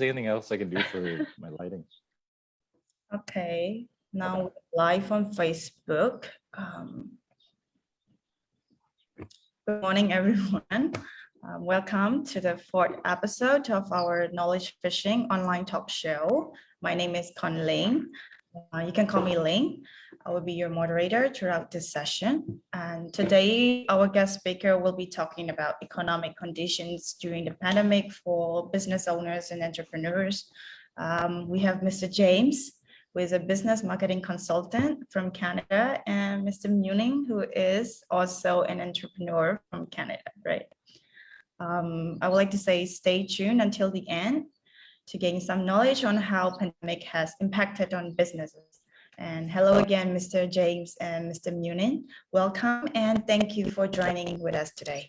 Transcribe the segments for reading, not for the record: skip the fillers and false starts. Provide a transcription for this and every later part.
anything else I can do for my lighting? Okay, now Okay. we're live on Facebook. Good morning, everyone. Welcome to the fourth episode of our Knowledge Fishing online talk show. My name is Con Ling. You can call me Ling. I will be your moderator throughout this session. And today, our guest speaker will be talking about economic conditions during the pandemic for business owners and entrepreneurs. We have Mr. James, who is a business marketing consultant from Canada, and Mr. Munnin, who is also an entrepreneur from Canada, right? I would like to say stay tuned until the end to gain some knowledge on how pandemic has impacted on businesses. And hello again, Mr. James and Mr. Munnin. Welcome and thank you for joining with us today.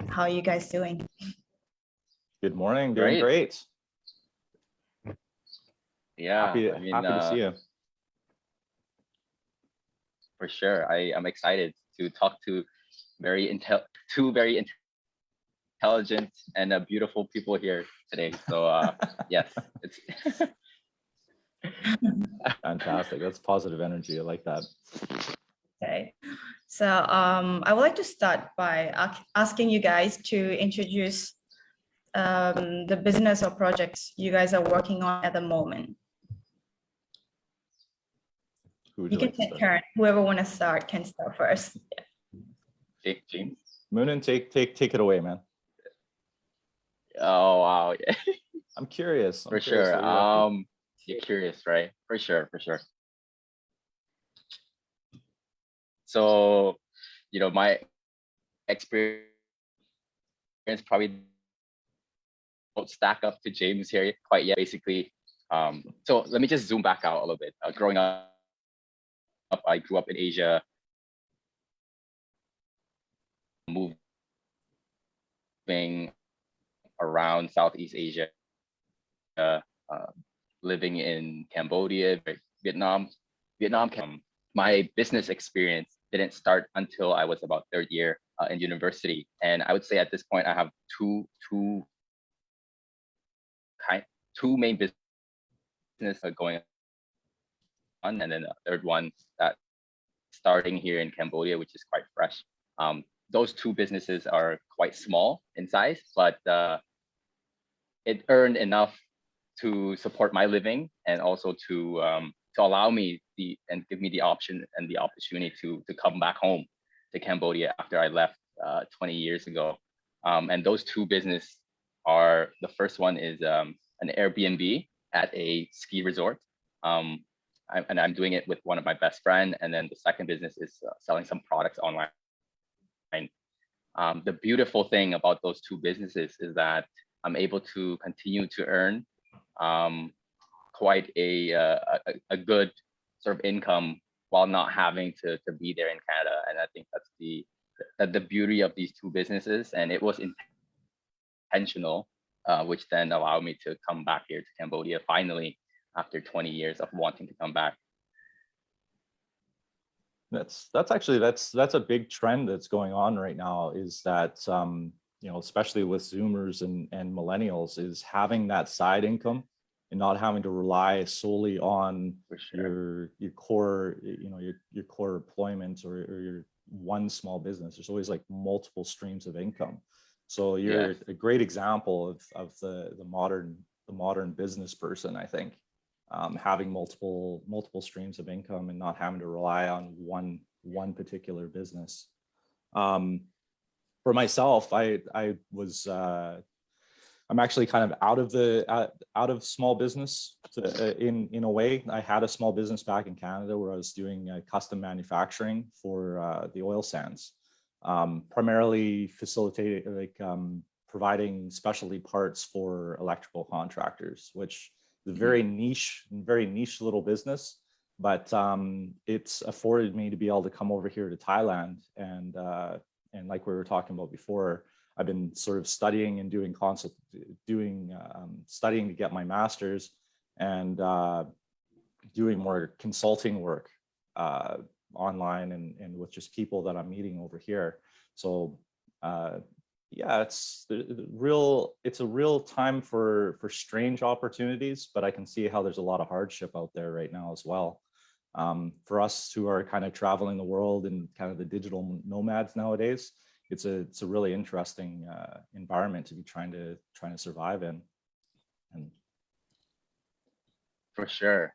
How are you guys doing? Good morning. Doing great. Yeah, happy to see you. For sure, I'm excited to talk to two very intelligent and beautiful people here today. So yes, it's fantastic. That's positive energy. I like that. Okay, so I would like to start by asking you guys to introduce the business or projects you guys are working on at the moment. You can take turn. Whoever want to start can start first. James. Munnin, take it away, man. Oh wow. I'm curious. For sure. You're curious, right? For sure. So, my experience probably won't stack up to James here quite yet. Basically, so let me just zoom back out a little bit. Growing up, I grew up in Asia, moving around Southeast Asia, living in Cambodia, Vietnam. My business experience didn't start until I was about third year in university, and I would say at this point I have two main business going on, and then a third one that starting here in Cambodia, which is quite fresh. Those two businesses are quite small in size, but it earned enough to support my living and also to allow me and give me the option and the opportunity to come back home to Cambodia after I left 20 years ago. And those two business are, the first one is an Airbnb at a ski resort. And I'm doing it with one of my best friends. And then the second business is selling some products online. The beautiful thing about those two businesses is that I'm able to continue to earn quite a good sort of income while not having to be there in Canada. And I think that's the beauty of these two businesses. And it was intentional, which then allowed me to come back here to Cambodia finally after 20 years of wanting to come back. That's a big trend that's going on right now, is that especially with Zoomers and millennials, is having that side income and not having to rely solely on your core your core employment or your one small business. There's always like multiple streams of income. So you're a great example of the modern business person, I think. Having multiple streams of income and not having to rely on one particular business. For myself, I'm actually kind of out of small business in a way. I had a small business back in Canada where I was doing custom manufacturing for the oil sands, primarily providing specialty parts for electrical contractors, which is a very niche little business, but it's afforded me to be able to come over here to Thailand, and like we were talking about before, I've been sort of studying and studying to get my master's, and doing more consulting work online and with just people that I'm meeting over here. So yeah, it's a real time for strange opportunities, but I can see how there's a lot of hardship out there right now as well. For us who are kind of traveling the world and kind of the digital nomads nowadays, it's a really interesting environment to be trying to survive in. And For sure,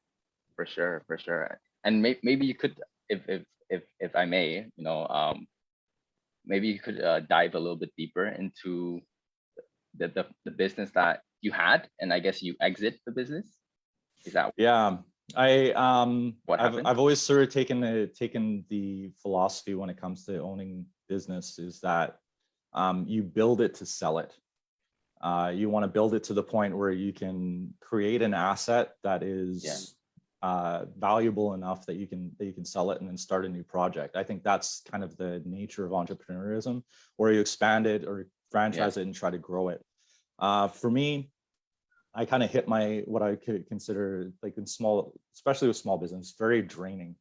for sure, for sure. And maybe you could, if I may, maybe you could dive a little bit deeper into the business that you had, and I guess you exit the business. Is that yeah, what happened? I've always sort of taken the philosophy when it comes to owning business is that you build it to sell it. You want to build it to the point where you can create an asset that is valuable enough that you can sell it and then start a new project. I think that's kind of the nature of entrepreneurship, where you expand it or franchise it and try to grow it. For me, I kind of hit what I could consider, like, in small, especially with small business, very draining.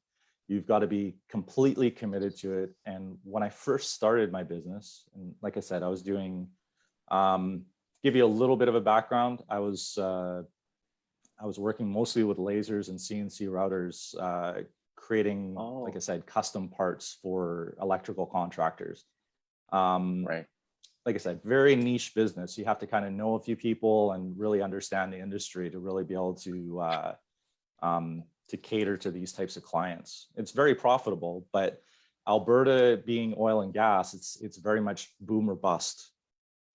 You've got to be completely committed to it. And when I first started my business, and like I said, I was doing, give you a little bit of a background. I was working mostly with lasers and CNC routers, creating, like I said, custom parts for electrical contractors. Right. Like I said, very niche business. You have to kind of know a few people and really understand the industry to really be able to cater to these types of clients. It's very profitable, but Alberta being oil and gas, it's very much boom or bust,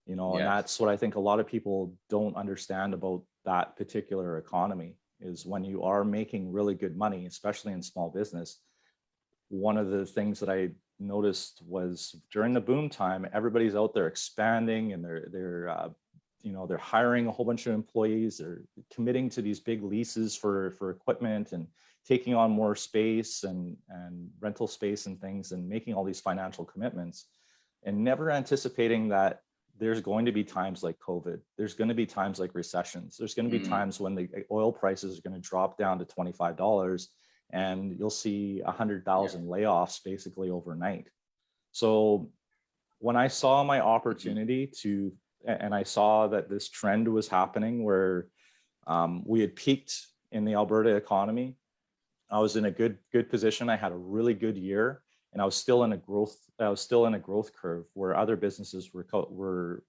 and that's what I think a lot of people don't understand about that particular economy is when you are making really good money, especially in small business. One of the things that I noticed was during the boom time, everybody's out there expanding and they're hiring a whole bunch of employees. They're committing to these big leases for equipment and taking on more space and rental space and things and making all these financial commitments and never anticipating that there's going to be times like COVID. There's going to be times like recessions. There's going to be times when the oil prices are going to drop down to $25 and you'll see 100,000 layoffs basically overnight. So when I saw my opportunity and I saw that this trend was happening where we had peaked in the Alberta economy, I was in a good position. I had a really good year, and I was still in a growth curve where other businesses were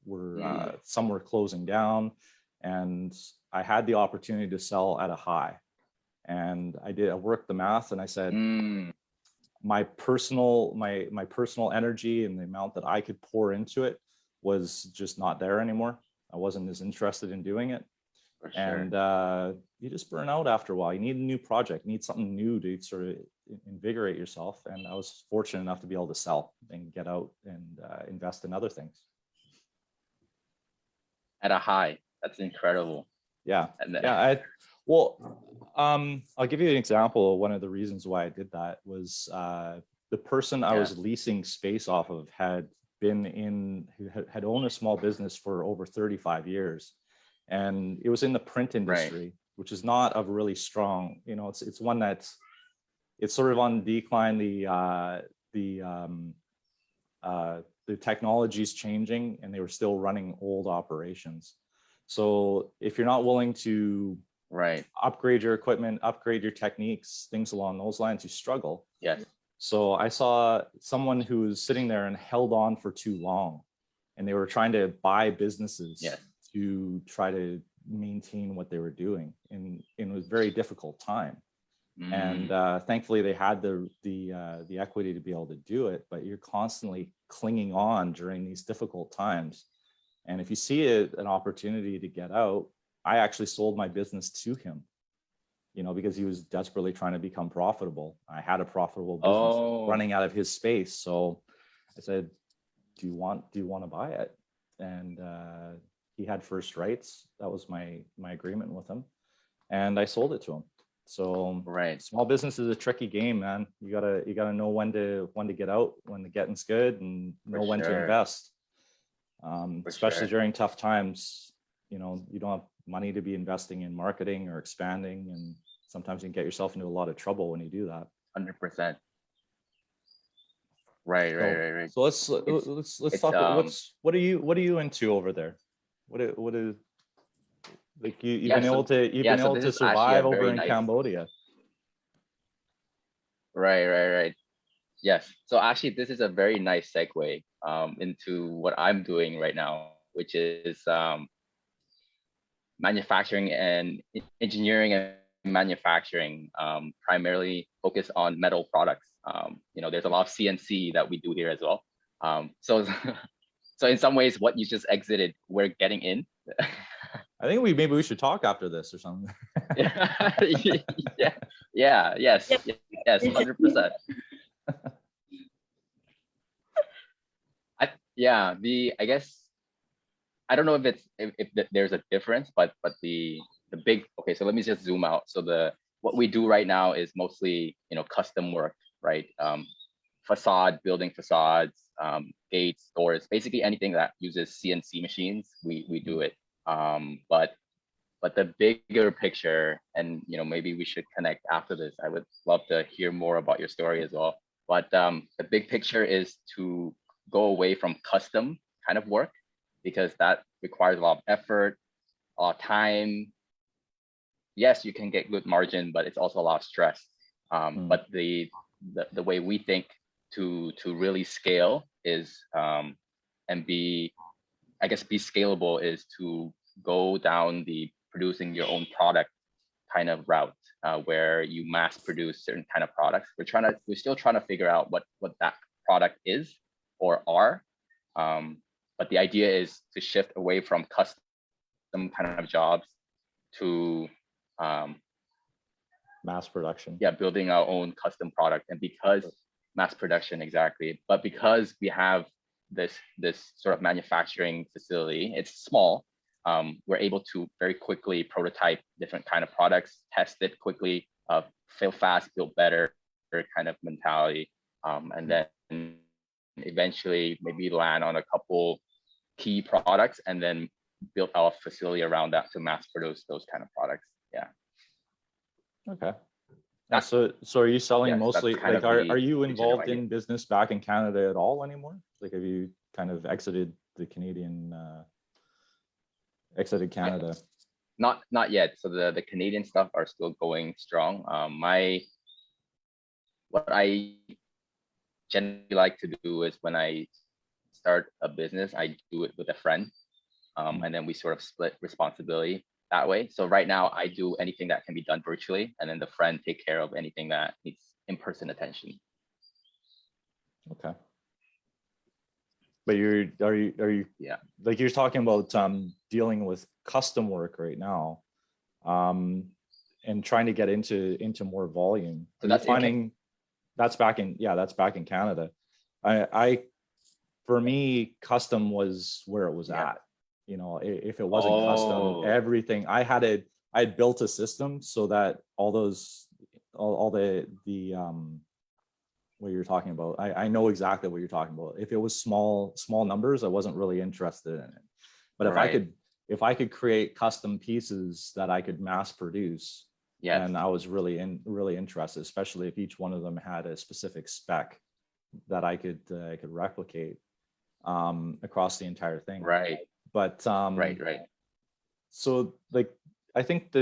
some were closing down, and I had the opportunity to sell at a high. And I worked the math, and I said, my personal energy and the amount that I could pour into it was just not there anymore. I wasn't as interested in doing it. For sure. And you just burn out after a while. You need a new project, you need something new to sort of invigorate yourself. And I was fortunate enough to be able to sell and get out and invest in other things. At a high. That's incredible. Yeah. I'll give you an example. One of the reasons why I did that was the person I was leasing space off of had owned a small business for over 35 years. And it was in the print industry, which is not a really strong, it's one that's, it's sort of on decline. The technology is changing and they were still running old operations. So if you're not willing to upgrade your equipment, upgrade your techniques, things along those lines, you struggle. Yes. So I saw someone who was sitting there and held on for too long, and they were trying to buy businesses to try to maintain what they were doing in a very difficult time. And thankfully they had the equity to be able to do it, but you're constantly clinging on during these difficult times. And if you see an opportunity to get out, I actually sold my business to him, because he was desperately trying to become profitable. I had a profitable business running out of his space. So I said, do you want to buy it? And he had first rights. That was my agreement with him. And I sold it to him. So small business is a tricky game, man. You gotta know when to get out, when the getting's good, and know when to invest. Especially during tough times, you don't have money to be investing in marketing or expanding, and sometimes you can get yourself into a lot of trouble when you do that. 100%. Right, right, So, right, right. so let's It's talk. What are you into over there? What is like yeah, so you've yeah, been so able this to is actually a survive over very in nice, Cambodia? right, right, right. Yes. So actually, this is a very nice segue into what I'm doing right now, which is manufacturing and engineering and manufacturing, primarily focused on metal products. There's a lot of CNC that we do here as well. So, so in some ways, what you just exited, we're getting in. I think maybe we should talk after this or something. Yeah, yeah, yes, yes, 100%. I guess I don't know if there's a difference, but the big, okay, so let me just zoom out. So what we do right now is mostly custom work, right? Building facades, gates, doors, basically anything that uses CNC machines, we do it. But the bigger picture, and maybe we should connect after this. I would love to hear more about your story as well. But the big picture is to go away from custom kind of work, because that requires a lot of effort, a lot of time. Yes, you can get good margin, but it's also a lot of stress. But the way we think to really scale is and be, I guess, be scalable, is to go down the producing your own product kind of route, where you mass produce certain kind of products. We're still trying to figure out what that product is or are. But the idea is to shift away from custom kind of jobs to Mass production. yeah, building our own custom product. And because mass production, exactly, but because we have this sort of manufacturing facility, it's small, we're able to very quickly prototype different kind of products, test it quickly, fail fast, build better kind of mentality, and then eventually maybe land on a couple key products, and then build our facility around that to mass produce those kind of products. Yeah. Okay. So are you selling Yes, mostly, that's kind like, of are the you original involved idea. in business back in Canada at all anymore? Like, have you kind of exited Canada? Not yet. So the Canadian stuff are still going strong. What I generally like to do is, when I start a business, I do it with a friend, and then we sort of split responsibility that way. So right now, I do anything that can be done virtually, and then the friend take care of anything that needs in-person attention. Okay. But are you Yeah. like, you're talking about dealing with custom work right now, and trying to get into more volume. So Are you finding that's back in Canada? For me, custom was where it was at. If it wasn't custom, everything I had built a system so that all the what you're talking about, I know exactly what you're talking about. If it was small numbers, I wasn't really interested in it. But if I could create custom pieces that I could mass produce, and I was really interested, especially if each one of them had a specific spec that I could replicate across the entire thing. Right. But right. So, like, I think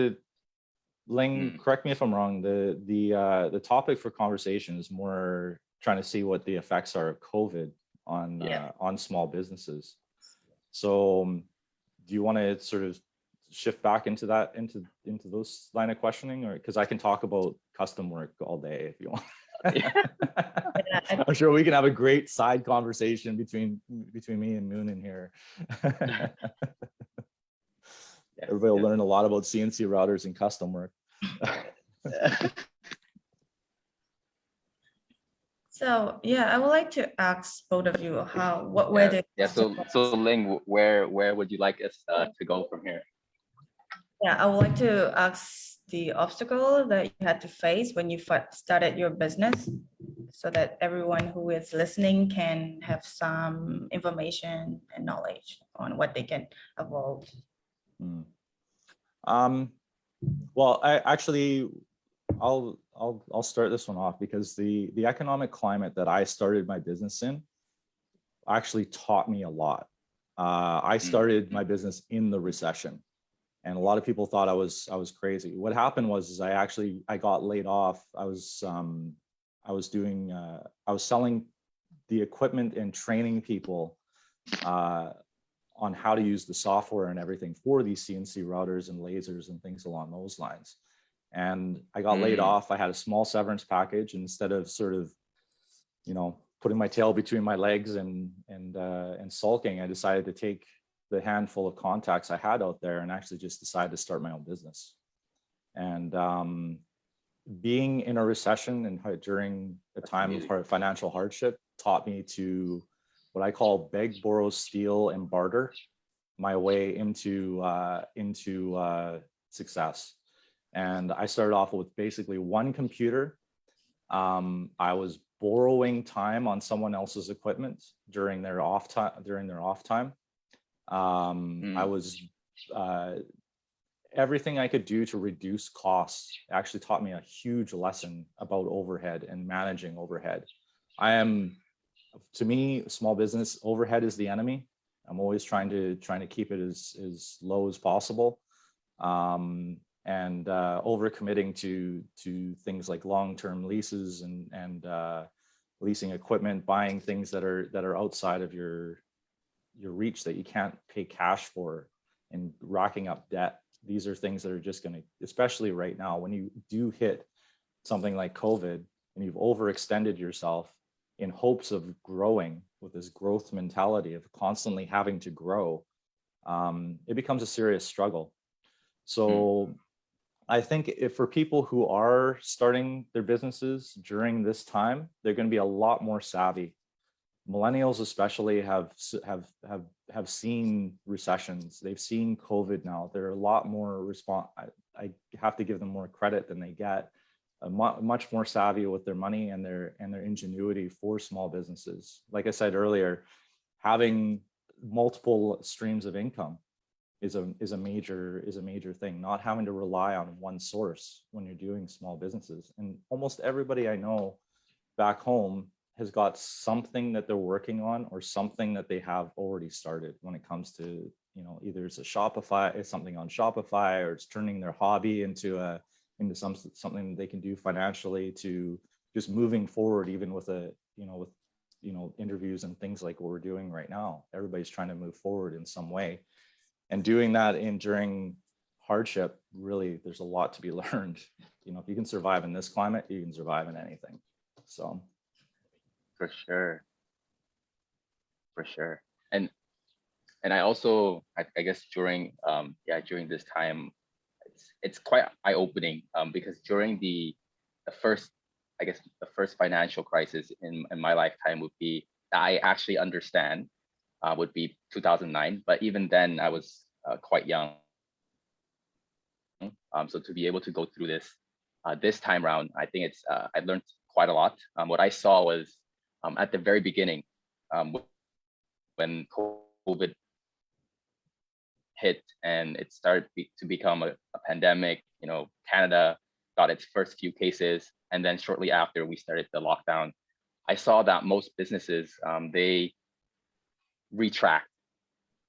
Ling, correct me if I'm wrong, the topic for conversation is more trying to see what the effects are of COVID on small businesses. So do you want to sort of shift back into those line of questioning, or because I can talk about custom work all day if you want. I'm sure we can have a great side conversation between me and Munnin here. Everybody will learn a lot about CNC routers and custom work. So I would like to ask both of you so Ling, where would you like us to go from here? I would like to ask the obstacle that you had to face when you started your business, so that everyone who is listening can have some information and knowledge on what they can avoid. Well, I'll I'll start this one off because the economic climate that I started my business in actually taught me a lot. I started my business in the recession, and a lot of people thought I was crazy. What happened was I got laid off. I was selling the equipment and training people on how to use the software and everything for these CNC routers and lasers and things along those lines. And I got laid off. I had a small severance package. Instead of sort of, putting my tail between my legs and sulking, I decided to take the handful of contacts I had out there and actually just decided to start my own business. And being in a recession and during a time of financial hardship taught me to what I call beg, borrow, steal, and barter my way into success. And I started off with basically one computer. I was borrowing time on someone else's equipment during their off time. I was everything I could do to reduce costs actually taught me a huge lesson about overhead and managing overhead. To me, small business overhead is the enemy. I'm always trying to keep it as low as possible. And overcommitting to things like long-term leases and leasing equipment, buying things that are outside of your reach that you can't pay cash for, and racking up debt. These are things that are just going to, especially right now, when you do hit something like COVID and you've overextended yourself in hopes of growing with this growth mentality of constantly having to grow, it becomes a serious struggle. So I think if for people who are starting their businesses during this time, they're going to be a lot more savvy. Millennials especially have seen recessions. They've seen COVID now. They're a lot more I have to give them more credit than they get. Much more savvy with their money and their ingenuity for small businesses. Like I said earlier, having multiple streams of income is a major thing. Not having to rely on one source when you're doing small businesses. And almost everybody I know back home has got something that they're working on or something that they have already started when it comes to, either it's something on Shopify, or it's turning their hobby into something they can do financially, to just moving forward, even with interviews and things like what we're doing right now. Everybody's trying to move forward in some way, and doing that during hardship. Really, there's a lot to be learned. If you can survive in this climate, you can survive in anything. So for sure. And I also, I guess during this time, it's quite eye-opening, because during the first financial crisis in my lifetime would be, I actually understand, would be 2009. But even then I was quite young. So to be able to go through this time around, I think I learned quite a lot. What I saw was, at the very beginning, when COVID hit and it started to become a pandemic, Canada got its first few cases, and then shortly after we started the lockdown, I saw that most businesses, they retract.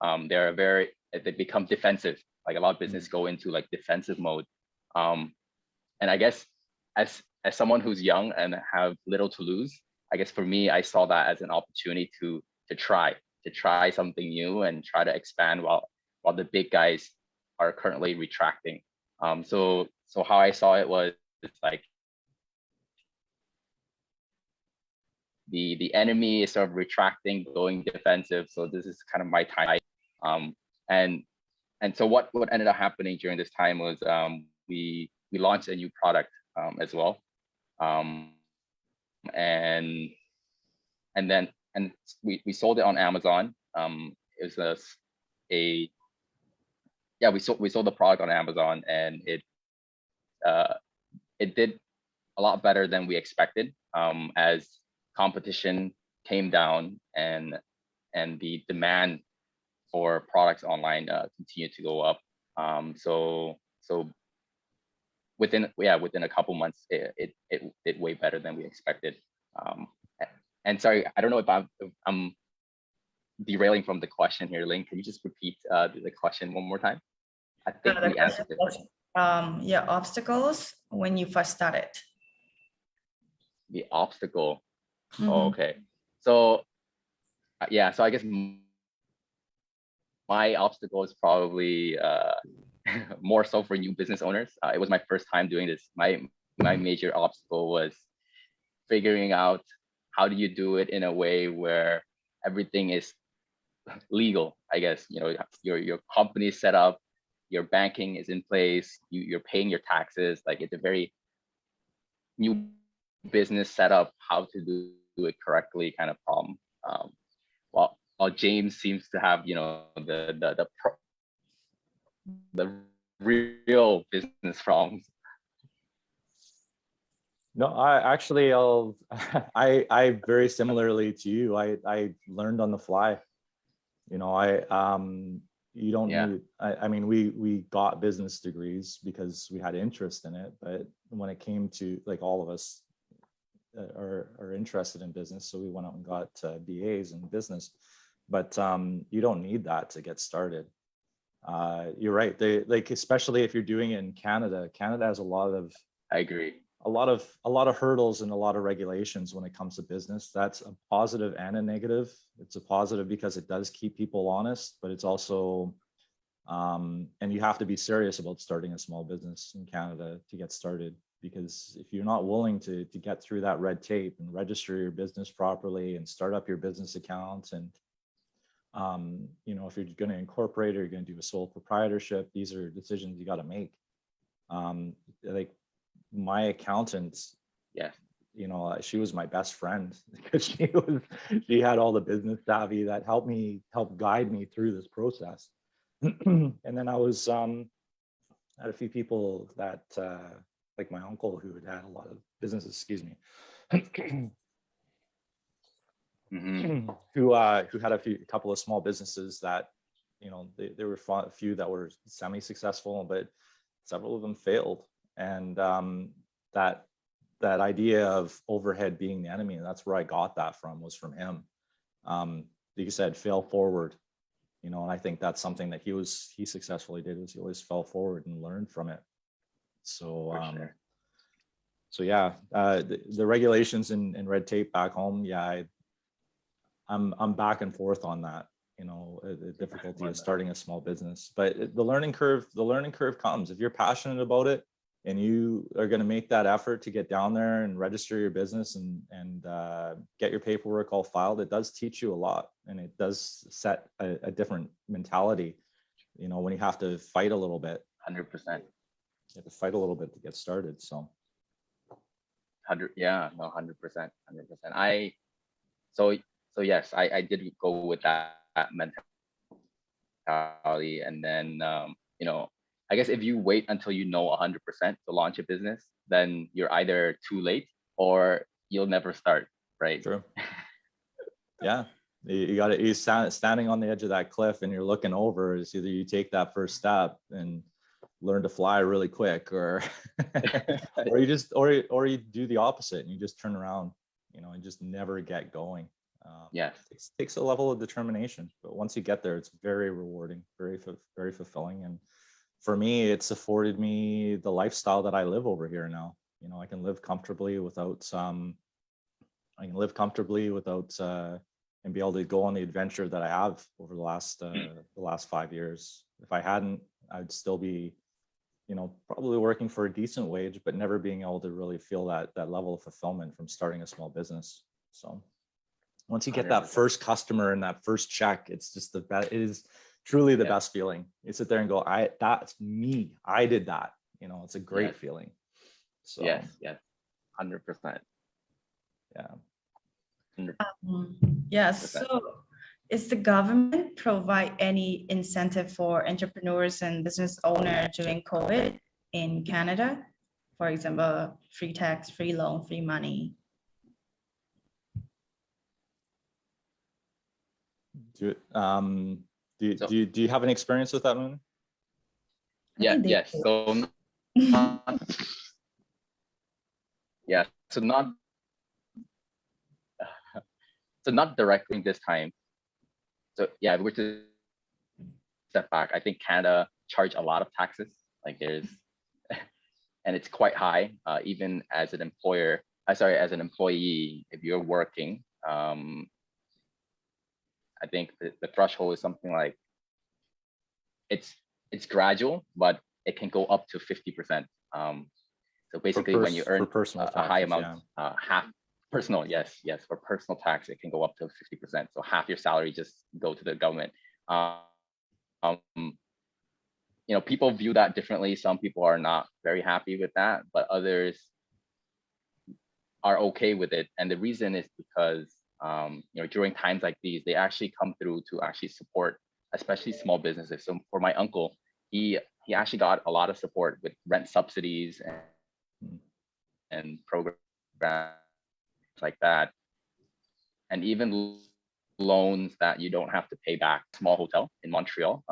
They become defensive. Like, a lot of businesses go into like defensive mode. And I guess as someone who's young and have little to lose, I guess for me, I saw that as an opportunity to try something new and try to expand while the big guys are currently retracting. So how I saw it was, it's like the enemy is sort of retracting, going defensive. So this is kind of my time. And so what ended up happening during this time was, we launched a new product as well. And then we sold it on Amazon. It was we sold the product on Amazon, and it did a lot better than we expected, as competition came down and the demand for products online continued to go up. So within a couple months, it did way better than we expected. And sorry, I don't know if I'm derailing from the question here, Ling. Can you just repeat the question one more time? I think The we answered question it. was, your obstacles when you first started. The obstacle. Mhm. Oh, okay. So yeah, so I guess my obstacle is probably more so for new business owners. It was my first time doing this. My major obstacle was figuring out how do you do it in a way where everything is legal. I guess, you know, your company is set up, your banking is in place, you're paying your taxes. Like, it's a very new business setup, how to do it correctly kind of problem. While James seems to have, you know, the real business problems. No, I very similarly to you, I learned on the fly. You know, you don't need, I mean, we got business degrees because we had interest in it, but when it came to, like, all of us are interested in business, so we went out and got BAs in business, but you don't need that to get started. You're right. They, like, especially if you're doing it in Canada. Canada has a lot of, I agree, a lot of hurdles and a lot of regulations when it comes to business. That's a positive and a negative. It's a positive because it does keep people honest, but it's also, and you have to be serious about starting a small business in Canada to get started, because if you're not willing to get through that red tape and register your business properly and start up your business accounts, and you know, if you're going to incorporate or you're going to do a sole proprietorship, these are decisions you got to make. Like, my accountant, you know, she was my best friend because she had all the business savvy that helped guide me through this process. And then I was had a few people that like my uncle, who had a lot of businesses, excuse me, who had a couple of small businesses that, you know, there were a few that were semi-successful, but several of them failed. And that idea of overhead being the enemy, and that's where I got that from, was from him. Like you said, fail forward, you know, and I think that's something that he successfully did, was he always fell forward and learned from it. So sure. So yeah, the regulations and red tape back home, yeah, I'm back and forth on that. You know, the difficulty of starting a small business, but the learning curve comes if you're passionate about it and you are going to make that effort to get down there and register your business and get your paperwork all filed. It does teach you a lot, and it does set a different mentality. You know, when you have to fight a little bit. 100%. You have to fight a little bit to get started. So. 100%. Yeah, no, 100%. 100%. So yes, I did go with that mentality, and then you know, I guess if you wait until you know 100% to launch a business, then you're either too late or you'll never start, right? True. Yeah, you got it. You're standing on the edge of that cliff and you're looking over. It's either you take that first step and learn to fly really quick, or or you do the opposite and you just turn around, you know, and just never get going. Yes. It takes a level of determination, but once you get there, it's very rewarding, very fulfilling. And for me, it's afforded me the lifestyle that I live over here now. You know, I can live comfortably without and be able to go on the adventure that I have over the last 5 years. If I hadn't, I'd still be, you know, probably working for a decent wage, but never being able to really feel that level of fulfillment from starting a small business. So once you get that 100%. first customer and that first check, it's just it is truly the best feeling. You sit there and go, that's me. I did that. You know, it's a great feeling. So yes, 100%. Yeah. 100%. Yes. So, is the government provide any incentive for entrepreneurs and business owners during COVID in Canada? For example, free tax, free loan, free money. Do you have an experience with that, Moon? Yes. So Yeah, so not directly this time. So yeah, if we were to step back, I think Canada charge a lot of taxes. Like there's, and it's quite high, even as an employer. Sorry, as an employee, if you're working, I think the threshold is something like it's gradual, but it can go up to 50%. So basically, when you earn for personal a high taxes, amount, half personal, yes, for personal tax, it can go up to 50%. So half your salary just go to the government. Um, you know, people view that differently. Some people are not very happy with that, but others are okay with it. And the reason is because you know, during times like these, they actually come through to actually support, especially small businesses. So for my uncle, he actually got a lot of support with rent subsidies and programs like that, and even loans that you don't have to pay back. Small hotel in Montreal,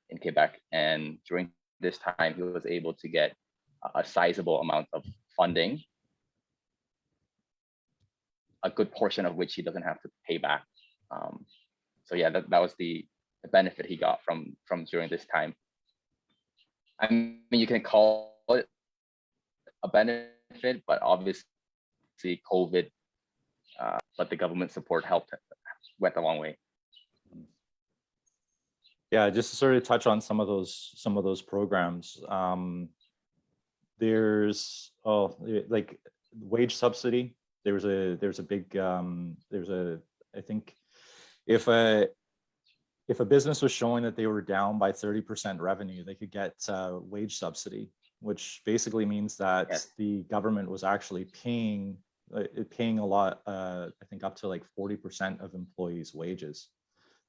in Quebec, and during this time, he was able to get a sizable amount of funding, a good portion of which he doesn't have to pay back. So yeah, that was the benefit he got from during this time. I mean, you can call it a benefit, but obviously COVID, but the government support went a long way. Yeah, just to sort of touch on some of those programs. There's like wage subsidy. There's a big I think if a business was showing that they were down by 30% revenue, they could get wage subsidy, which basically means that Yes. the government was actually paying a lot, I think up to like 40% of employees' wages.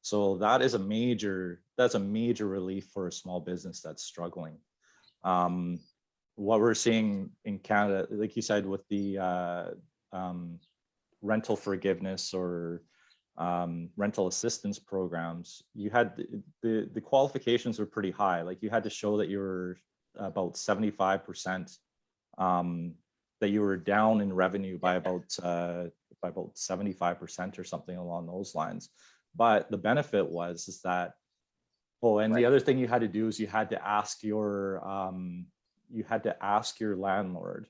So that's a major relief for a small business that's struggling. What we're seeing in Canada, like you said, with the rental forgiveness or rental assistance programs, you had the qualifications were pretty high. Like you had to show that you were about 75%, that you were down in revenue by about 75% or something along those lines. But the benefit is that, and the other thing you had to do is you had to ask your landlord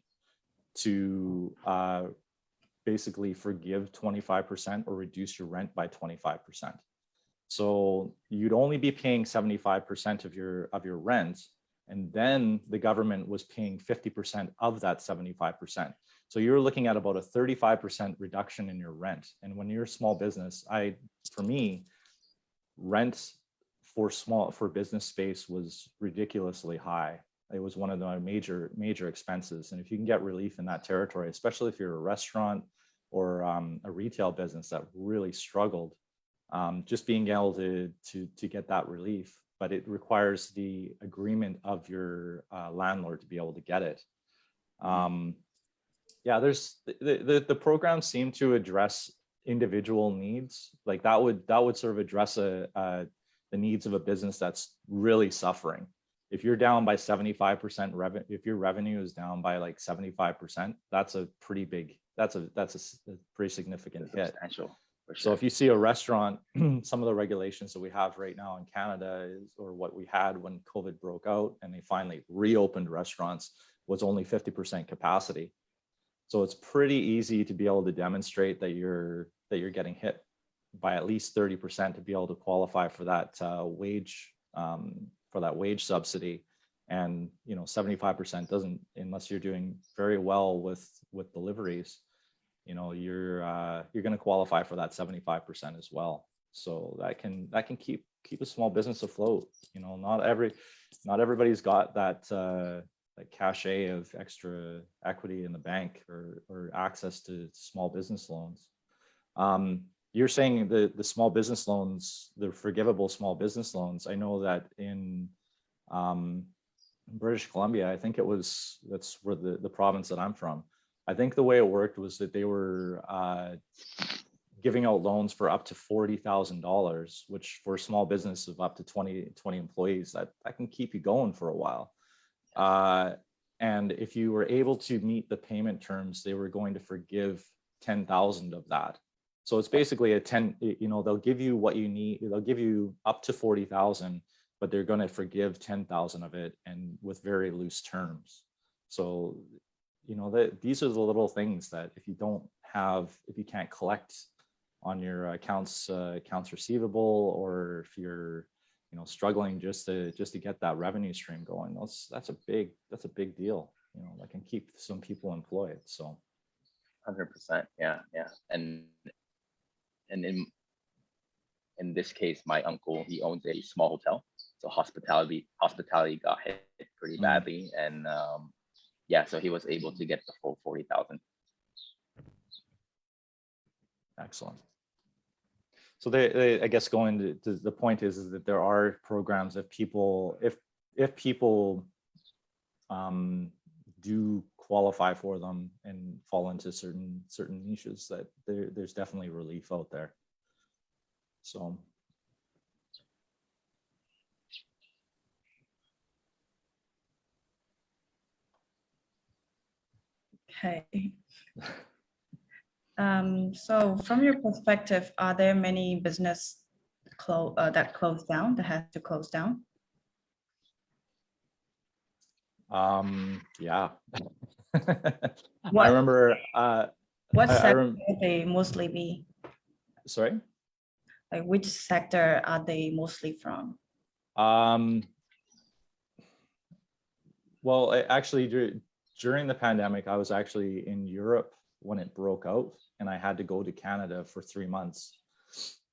to basically forgive 25% or reduce your rent by 25%. So you'd only be paying 75% of your rent, and then the government was paying 50% of that 75%. So you're looking at about a 35% reduction in your rent. And when you're a small business, for me, rent for business space was ridiculously high. It was one of the major expenses. And if you can get relief in that territory, especially if you're a restaurant or a retail business that really struggled, just being able to get that relief, but it requires the agreement of your landlord to be able to get it. Yeah, there's the programs seem to address individual needs. Like that would sort of address the needs of a business that's really suffering. If you're down by 75% revenue, if your revenue is down by like 75%, that's a pretty big, that's a pretty significant hit. Substantial. For sure. So if you see a restaurant, some of the regulations that we have right now in Canada or what we had when COVID broke out and they finally reopened restaurants, was only 50% capacity. So it's pretty easy to be able to demonstrate that you're getting hit by at least 30% to be able to qualify for that wage subsidy. And 75% doesn't, unless you're doing very well with deliveries, you're going to qualify for that 75% as well. So that can keep a small business afloat. Not everybody's got that cachet of extra equity in the bank or access to small business loans. You're saying the small business loans, the forgivable small business loans. I know that in British Columbia, I think that's where the province that I'm from. I think the way it worked was that they were giving out loans for up to $40,000, which for a small business of up to 20 employees, that can keep you going for a while. And if you were able to meet the payment terms, they were going to forgive 10,000 of that. So it's basically a 10, you know, they'll give you what you need. They'll give you up to 40,000, but they're going to forgive 10,000 of it, and with very loose terms. So, you know, these are the little things that if you can't collect on your accounts receivable, or if you're, you know, struggling just to get that revenue stream going, that's a big deal, you know, that can keep some people employed. So 100%. Yeah. And in this case, my uncle, he owns a small hotel, so hospitality got hit pretty badly, and yeah, so he was able to get the full 40,000. Excellent. So I guess going to the point is that there are programs if people do qualify for them and fall into certain niches, that there's definitely relief out there. So Okay. So from your perspective, are there many business that closed down, that had to close down? Yeah. What- I remember What I sector rem- would they mostly be? sorry. Like, which sector are they mostly from? Well, actually, during the pandemic, I was actually in Europe when it broke out, and I had to go to Canada for 3 months.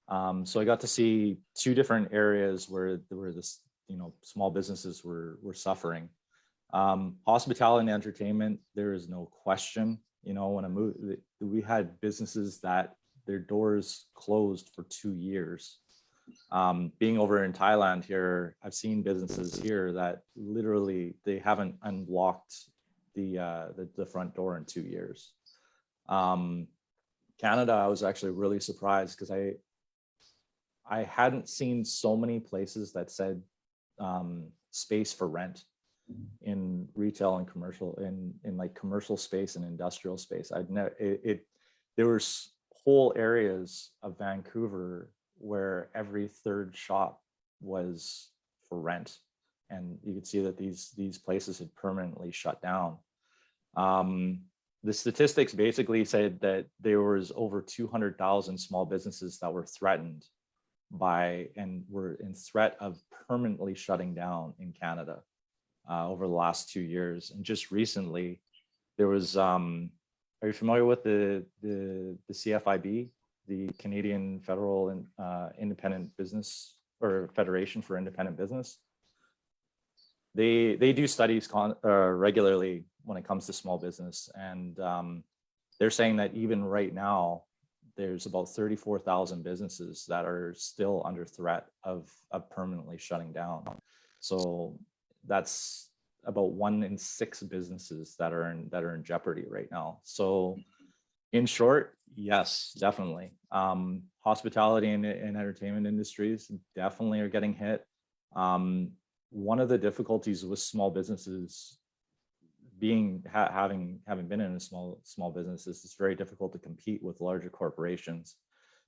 So I got to see two different areas where this, you know, small businesses were suffering. Hospitality and entertainment, there is no question. You know, when I moved, we had businesses that their doors closed for 2 years. Being over in Thailand here, I've seen businesses here that literally they haven't unlocked the front door in 2 years. Canada, I was actually really surprised because I hadn't seen so many places that said space for rent in retail and commercial, in like commercial space and industrial space. There were whole areas of Vancouver where every third shop was for rent, and you could see that these places had permanently shut down. The statistics basically said that there was over 200,000 small businesses that were threatened by and were in threat of permanently shutting down in Canada over the last 2 years. And just recently, there was. Are you familiar with the CFIB, the Canadian Federal and Independent Business, or Federation for Independent Business? They do studies regularly when it comes to small business, and they're saying that even right now, there's about 34,000 businesses that are still under threat of permanently shutting down. So that's about 1 in 6 businesses that are in jeopardy right now. So in short, yes, definitely. Hospitality and entertainment industries definitely are getting hit. One of the difficulties with small businesses having been in a small business is it's very difficult to compete with larger corporations.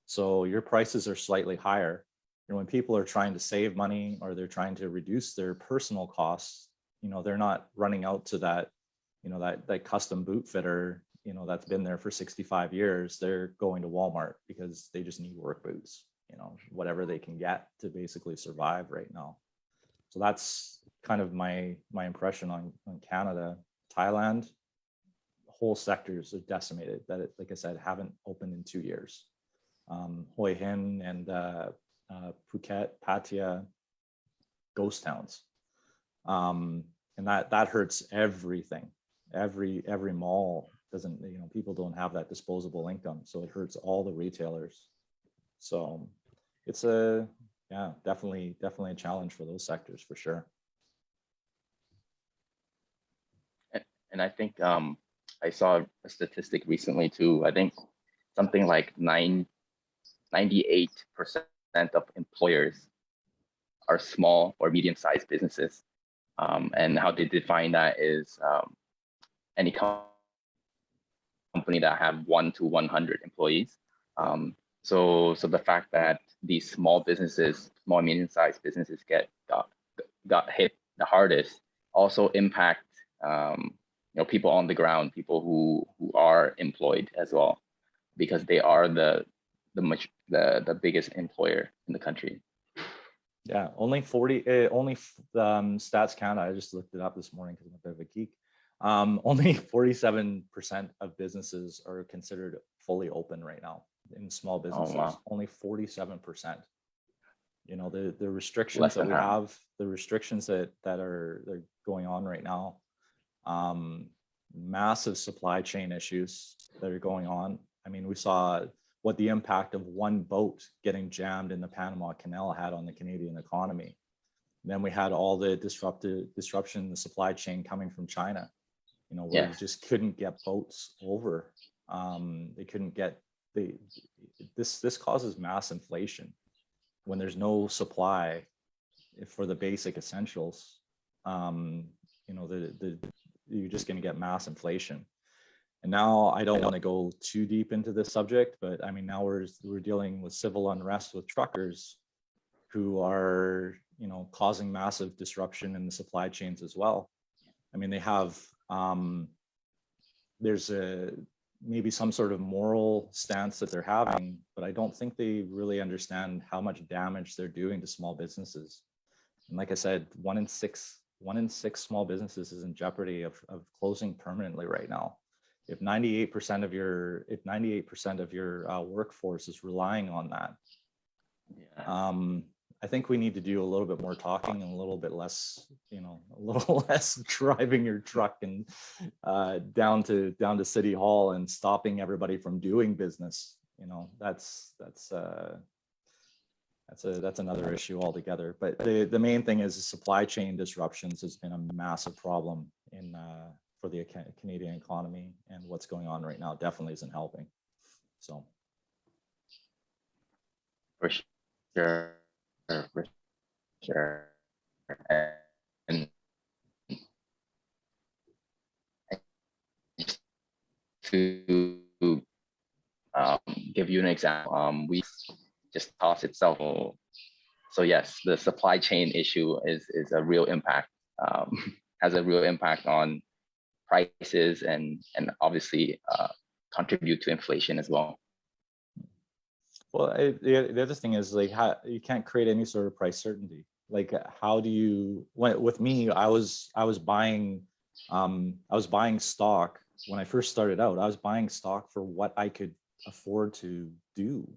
So your prices are slightly higher. You know, when people are trying to save money or they're trying to reduce their personal costs, you know, they're not running out to that, you know, that custom boot fitter, you know, that's been there for 65 years. They're going to Walmart because they just need work boots, you know, whatever they can get to basically survive right now. So that's kind of my impression on Canada. Thailand, whole sectors are decimated that, like I said, haven't opened in 2 years. Hoi Hin and Phuket, Pattaya, ghost towns. And that hurts everything. Every mall doesn't, you know, people don't have that disposable income, so it hurts all the retailers. So it's definitely a challenge for those sectors for sure. And I think I saw a statistic recently too. I think something like 98% of employers are small or medium-sized businesses. And how they define that is any company that have 1 to 100 employees. So the fact that these small businesses, small and medium-sized businesses got hit the hardest also impact people on the ground, people who are employed as well, because they are the biggest employer in the country. Yeah, only Stats Canada, I just looked it up this morning because I'm a bit of a geek. Only 47% of businesses are considered fully open right now in small businesses. Oh, wow. Only 47%. The restrictions Less that than we half. have, the restrictions that are going on right now, massive supply chain issues that are going on. I mean, we saw what the impact of one boat getting jammed in the Panama Canal had on the Canadian economy. And then we had all the disruption in the supply chain coming from China, where you just couldn't get boats over. They couldn't get this causes mass inflation when there's no supply for the basic essentials. You're just going to get mass inflation. And now I don't want to go too deep into this subject, but I mean, now we're dealing with civil unrest with truckers who are, causing massive disruption in the supply chains as well. I mean, they have, there's maybe some sort of moral stance that they're having, but I don't think they really understand how much damage they're doing to small businesses. And like I said, one in six small businesses is in jeopardy of closing permanently right now. If 98% of your workforce is relying on that, I think we need to do a little bit more talking and a little bit less, a little less driving your truck and down to City Hall and stopping everybody from doing business. That's another issue altogether. But the main thing is the supply chain disruptions has been a massive problem for the Canadian economy, and what's going on right now definitely isn't helping. So for sure. And to give you an example, we just cost itself. So yes, the supply chain issue is a real impact, has a real impact on prices and obviously contribute to inflation as well. Well, the other thing is like you can't create any sort of price certainty. Like how do you? With me, I was buying stock when I first started out. I was buying stock for what I could afford to do.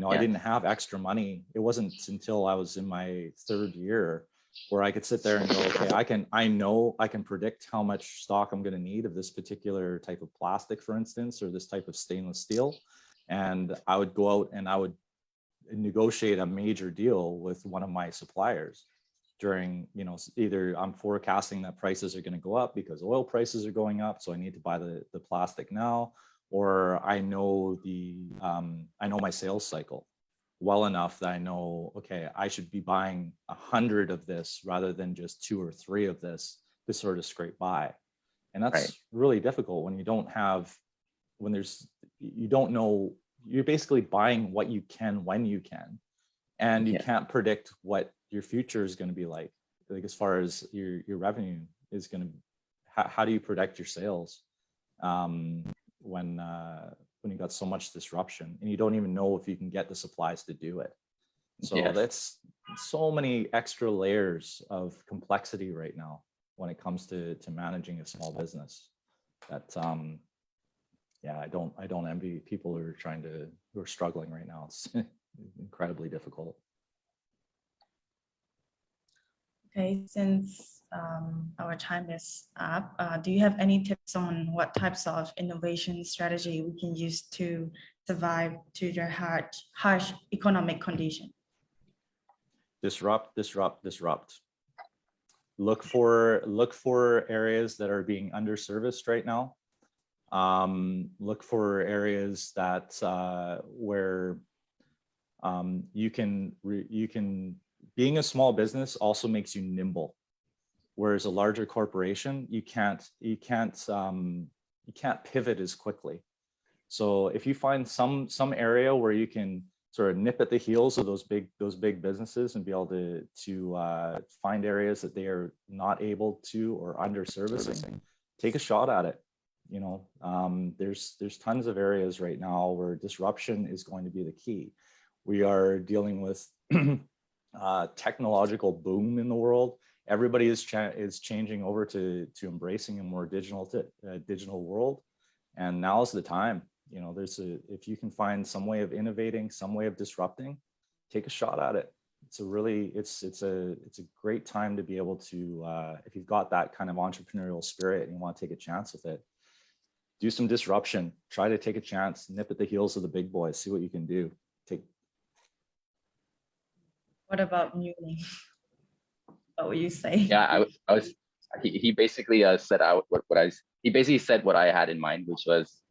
I didn't have extra money. It wasn't until I was in my third year where I could sit there and go, okay, I know I can predict how much stock I'm going to need of this particular type of plastic, for instance, or this type of stainless steel. And I would go out and I would negotiate a major deal with one of my suppliers during, either I'm forecasting that prices are going to go up because oil prices are going up, so I need to buy the plastic now, or I know my sales cycle well enough that I know, okay, I should be buying 100 of this rather than just 2 or 3 of this to sort of scrape by. And that's really difficult when you don't have, you don't know, you're basically buying what you can when you can, and you can't predict what your future is going to be like as far as your revenue is going to, how do you protect your sales when you got so much disruption and you don't even know if you can get the supplies to do it. So that's so many extra layers of complexity right now when it comes to managing a small business that I don't envy people who are struggling right now. It's incredibly difficult. Okay, since our time is up, do you have any tips on what types of innovation strategy we can use to survive to the harsh economic condition? Disrupt. Look for areas that are being underserviced right now. Look for areas that where you can being a small business also makes you nimble. Whereas a larger corporation, you can't pivot as quickly. So if you find some area where you can sort of nip at the heels of those big businesses and be able to find areas that they are not able to or under servicing, take a shot at it. You know, there's tons of areas right now where disruption is going to be the key. We are dealing with technological boom in the world. Everybody is changing over to embracing a more digital world, and now's the time. You know, if you can find some way of innovating, some way of disrupting, take a shot at it. It's a great time to be able to, if you've got that kind of entrepreneurial spirit and you want to take a chance with it, do some disruption, try to take a chance, nip at the heels of the big boys, see what you can do. What about Munnin? What would you say? Yeah, he basically said he basically said what I had in mind, which was,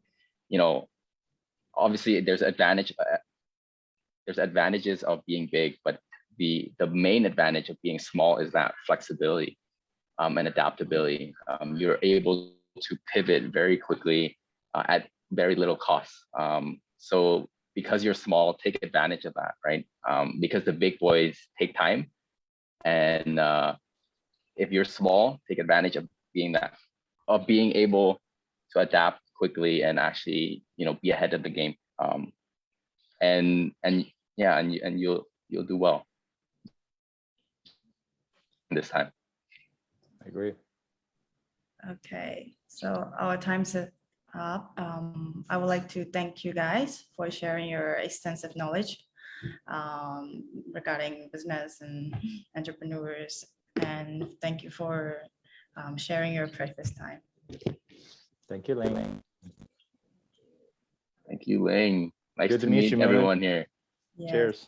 you know, obviously there's advantages of being big, but the main advantage of being small is that flexibility and adaptability. You're able to pivot very quickly at very little cost. So because you're small, take advantage of that, right? Because the big boys take time, and if you're small, take advantage of being able to adapt quickly and actually, you know, be ahead of the game. And you'll do well this time. I agree. Okay, so our time's up. I would like to thank you guys for sharing your extensive knowledge regarding business and entrepreneurs, and thank you for sharing your precious time. Thank you, Ling. Thank you, Ling. Nice Good to to meet meet you, Munnin. everyone here. Yes. Cheers.